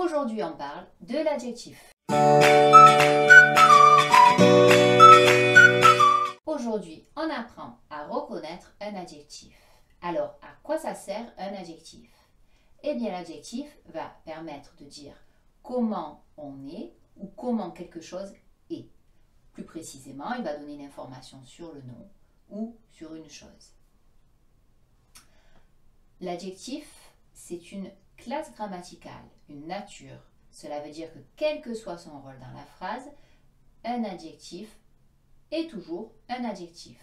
Aujourd'hui, on parle de l'adjectif. Aujourd'hui, on apprend à reconnaître un adjectif. Alors, à quoi ça sert un adjectif? Eh bien, l'adjectif va permettre de dire comment on est ou comment quelque chose est. Plus précisément, il va donner une information sur le nom ou sur une chose. L'adjectif, c'est une classe grammaticale, une nature. Cela veut dire que quel que soit son rôle dans la phrase, un adjectif est toujours un adjectif.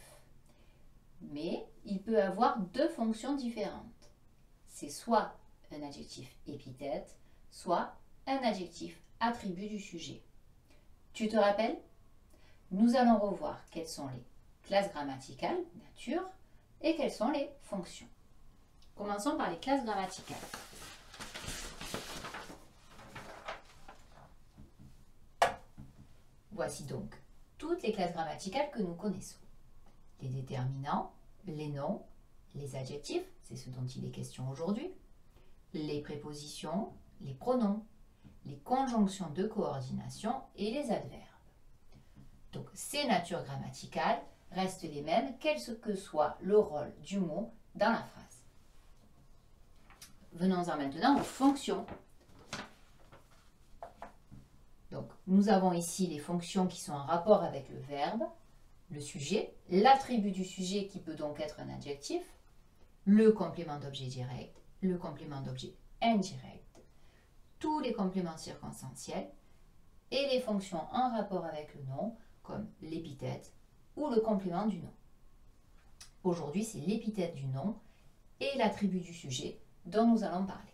Mais il peut avoir deux fonctions différentes. C'est soit un adjectif épithète, soit un adjectif attribut du sujet. Tu te rappelles? Nous allons revoir quelles sont les classes grammaticales, nature, et quelles sont les fonctions. Commençons par les classes grammaticales. Voici donc toutes les classes grammaticales que nous connaissons. Les déterminants, les noms, les adjectifs, c'est ce dont il est question aujourd'hui, les prépositions, les pronoms, les conjonctions de coordination et les adverbes. Donc ces natures grammaticales restent les mêmes, quel que soit le rôle du mot dans la phrase. Venons-en maintenant aux fonctions. Donc, nous avons ici les fonctions qui sont en rapport avec le verbe, le sujet, l'attribut du sujet qui peut donc être un adjectif, le complément d'objet direct, le complément d'objet indirect, tous les compléments circonstanciels et les fonctions en rapport avec le nom comme l'épithète ou le complément du nom. Aujourd'hui, c'est l'épithète du nom et l'attribut du sujet dont nous allons parler.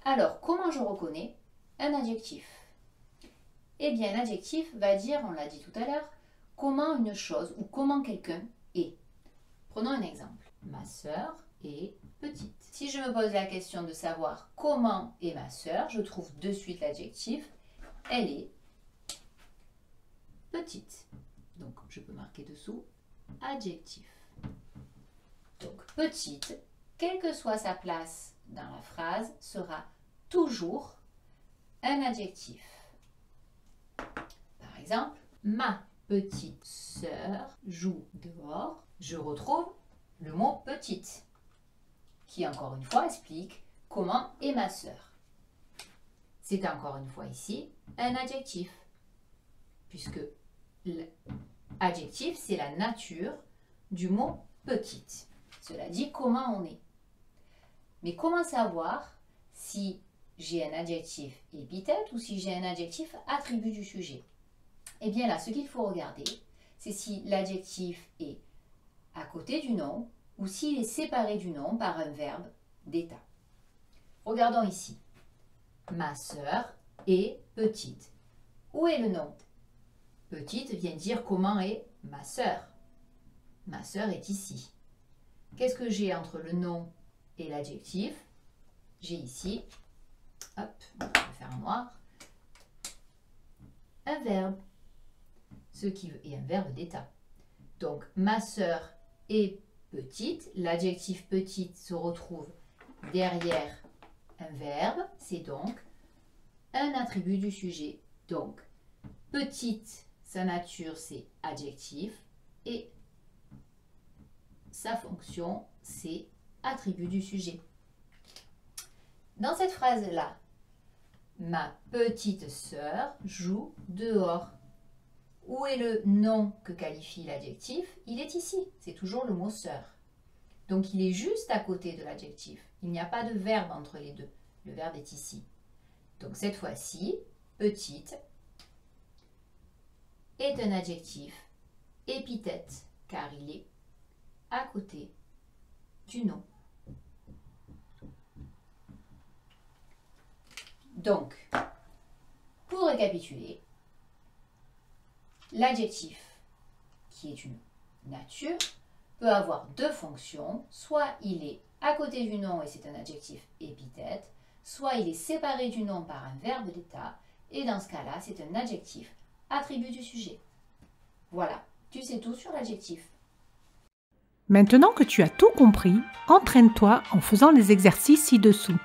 Alors, comment je reconnais un adjectif? Eh bien, l'adjectif va dire, on l'a dit tout à l'heure, comment une chose ou comment quelqu'un est. Prenons un exemple. Ma sœur est petite. Si je me pose la question de savoir comment est ma sœur, je trouve de suite l'adjectif. Elle est petite. Donc, je peux marquer dessous adjectif. Donc, petite, quelle que soit sa place dans la phrase, sera toujours un adjectif. Par exemple, ma petite sœur joue dehors. Je retrouve le mot petite, qui encore une fois explique comment est ma sœur. C'est encore une fois ici un adjectif, puisque l'adjectif, c'est la nature du mot petite. Cela dit comment on est. Mais comment savoir si j'ai un adjectif épithète ou si j'ai un adjectif attribut du sujet? Eh bien là, ce qu'il faut regarder, c'est si l'adjectif est à côté du nom ou s'il est séparé du nom par un verbe d'état. Regardons ici. Ma sœur est petite. Où est le nom? Petite vient dire comment est ma sœur. Ma sœur est ici. Qu'est-ce que j'ai entre le nom et l'adjectif? J'ai ici, hop, on va le faire en noir, un verbe, ce qui est un verbe d'état. Donc, ma sœur est petite, l'adjectif petite se retrouve derrière un verbe, c'est donc un attribut du sujet. Donc, petite, sa nature, c'est adjectif et sa fonction, c'est attribut du sujet. Dans cette phrase-là, ma petite sœur joue dehors. Où est le nom que qualifie l'adjectif? Il est ici, c'est toujours le mot sœur. Donc il est juste à côté de l'adjectif. Il n'y a pas de verbe entre les deux. Le verbe est ici. Donc cette fois-ci, petite est un adjectif épithète, car il est à côté du nom. Donc, pour récapituler, l'adjectif, qui est une nature, peut avoir deux fonctions. Soit il est à côté du nom et c'est un adjectif épithète, soit il est séparé du nom par un verbe d'état, et dans ce cas-là, c'est un adjectif attribut du sujet. Voilà, tu sais tout sur l'adjectif. Maintenant que tu as tout compris, entraîne-toi en faisant les exercices ci-dessous.